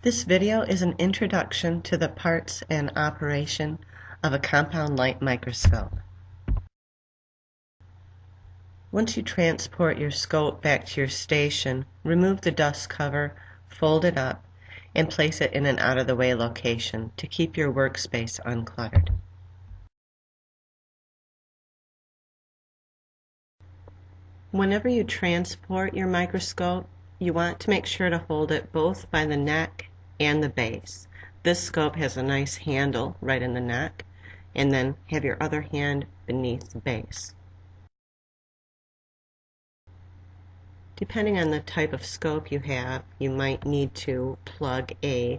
This video is an introduction to the parts and operation of a compound light microscope. Once you transport your scope back to your station, remove the dust cover, fold it up, and place it in an out-of-the-way location to keep your workspace uncluttered. Whenever you transport your microscope, you want to make sure to hold it both by the neck and the base. This scope has a nice handle right in the neck, and then have your other hand beneath the base. Depending on the type of scope you have, you might need to plug a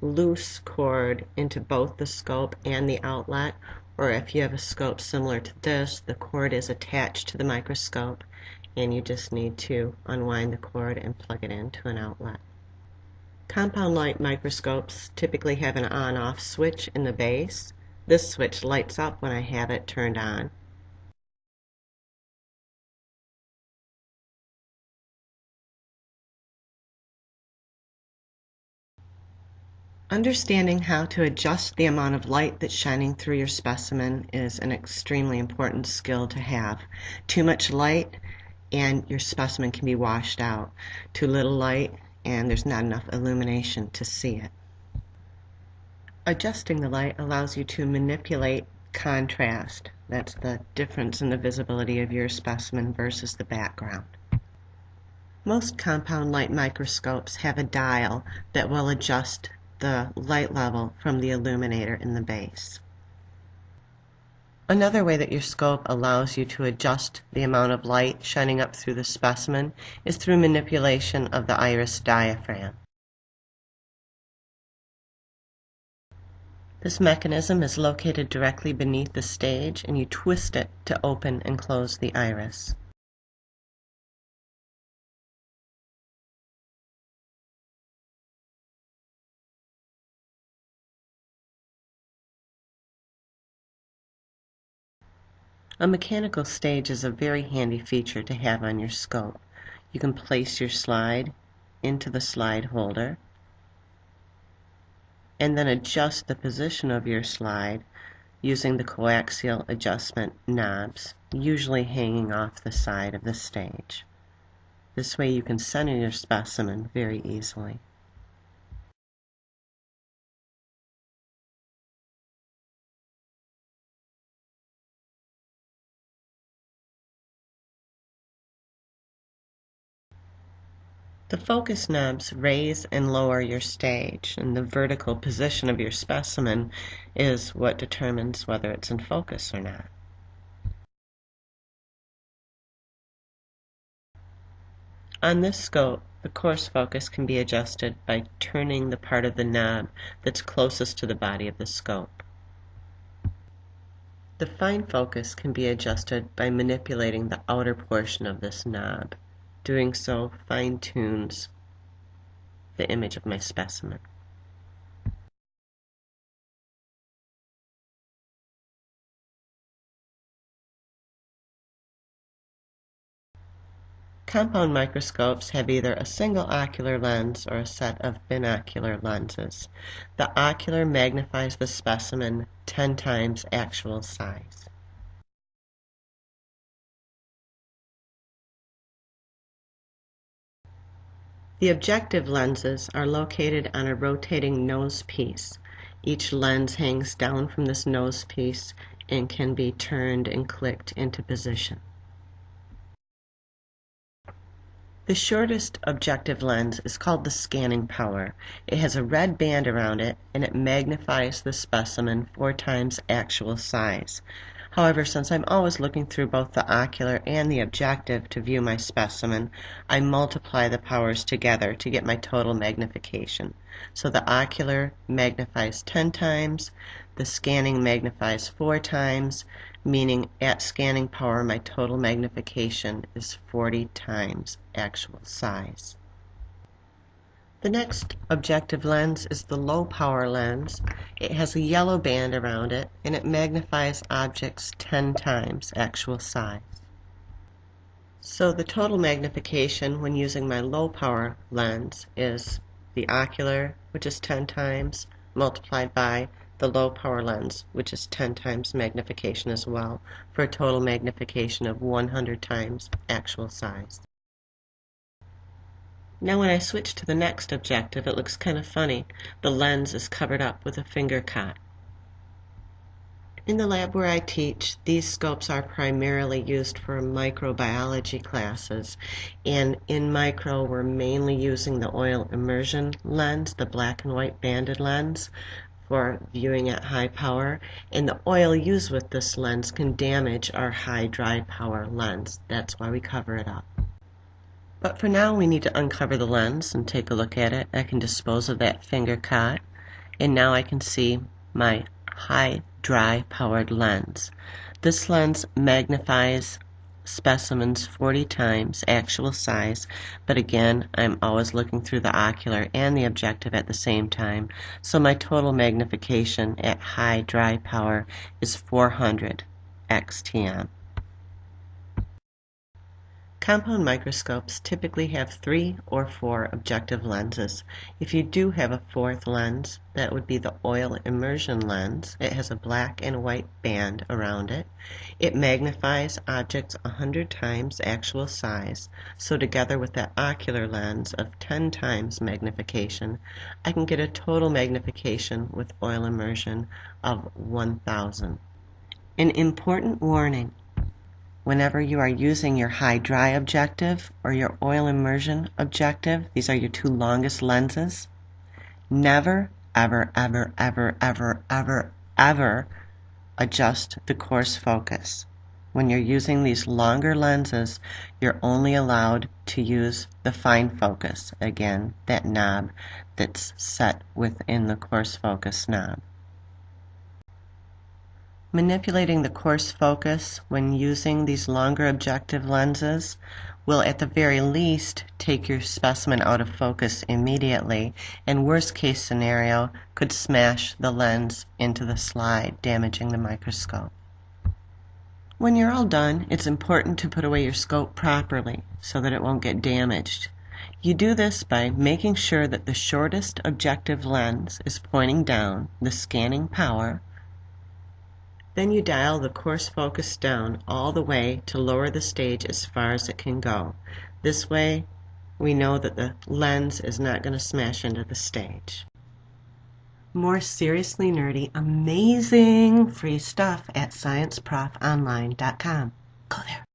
loose cord into both the scope and the outlet, or if you have a scope similar to this, the cord is attached to the microscope and you just need to unwind the cord and plug it into an outlet. Compound light microscopes typically have an on-off switch in the base. This switch lights up when I have it turned on. Understanding how to adjust the amount of light that's shining through your specimen is an extremely important skill to have. Too much light and your specimen can be washed out. Too little light and there's not enough illumination to see it. Adjusting the light allows you to manipulate contrast. That's the difference in the visibility of your specimen versus the background. Most compound light microscopes have a dial that will adjust the light level from the illuminator in the base. Another way that your scope allows you to adjust the amount of light shining up through the specimen is through manipulation of the iris diaphragm. This mechanism is located directly beneath the stage, and you twist it to open and close the iris. A mechanical stage is a very handy feature to have on your scope. You can place your slide into the slide holder and then adjust the position of your slide using the coaxial adjustment knobs, usually hanging off the side of the stage. This way you can center your specimen very easily. The focus knobs raise and lower your stage, and the vertical position of your specimen is what determines whether it's in focus or not. On this scope, the coarse focus can be adjusted by turning the part of the knob that's closest to the body of the scope. The fine focus can be adjusted by manipulating the outer portion of this knob. Doing so fine-tunes the image of my specimen. Compound microscopes have either a single ocular lens or a set of binocular lenses. The ocular magnifies the specimen 10 times actual size. The objective lenses are located on a rotating nose piece. Each lens hangs down from this nose piece and can be turned and clicked into position. The shortest objective lens is called the scanning power. It has a red band around it and it magnifies the specimen 4 times actual size. However, since I'm always looking through both the ocular and the objective to view my specimen, I multiply the powers together to get my total magnification. So the ocular magnifies 10 times, the scanning magnifies 4 times, meaning at scanning power my total magnification is 40 times actual size. The next objective lens is the low power lens. It has a yellow band around it and it magnifies objects 10 times actual size. So the total magnification when using my low power lens is the ocular, which is 10 times, multiplied by the low power lens, which is 10 times magnification as well, for a total magnification of 100 times actual size. Now when I switch to the next objective, it looks kind of funny. The lens is covered up with a finger cot. In the lab where I teach, these scopes are primarily used for microbiology classes, and in micro we're mainly using the oil immersion lens, the black and white banded lens, for viewing at high power, and the oil used with this lens can damage our high dry power lens. That's why we cover it up. But for now we need to uncover the lens and take a look at it. I can dispose of that finger cot, and now I can see my high dry powered lens. This lens magnifies specimens 40 times actual size, but again I'm always looking through the ocular and the objective at the same time, so my total magnification at high dry power is 400 XTM. Compound microscopes typically have 3 or 4 objective lenses. If you do have a fourth lens, that would be the oil immersion lens. It has a black and white band around it. It magnifies objects 100 times actual size, so together with that ocular lens of 10 times magnification, I can get a total magnification with oil immersion of 1000. An important warning: whenever you are using your high dry objective or your oil immersion objective, these are your two longest lenses, never, ever, ever, ever, ever, ever, ever adjust the coarse focus. When you're using these longer lenses, you're only allowed to use the fine focus, again, that knob that's set within the coarse focus knob. Manipulating the coarse focus when using these longer objective lenses will at the very least take your specimen out of focus immediately, and worst case scenario could smash the lens into the slide, damaging the microscope. When you're all done, it's important to put away your scope properly so that it won't get damaged. You do this by making sure that the shortest objective lens is pointing down, the scanning power. Then you dial the coarse focus down all the way to lower the stage as far as it can go. This way we know that the lens is not going to smash into the stage. More seriously nerdy, amazing free stuff at ScienceProfOnline.com. Go there.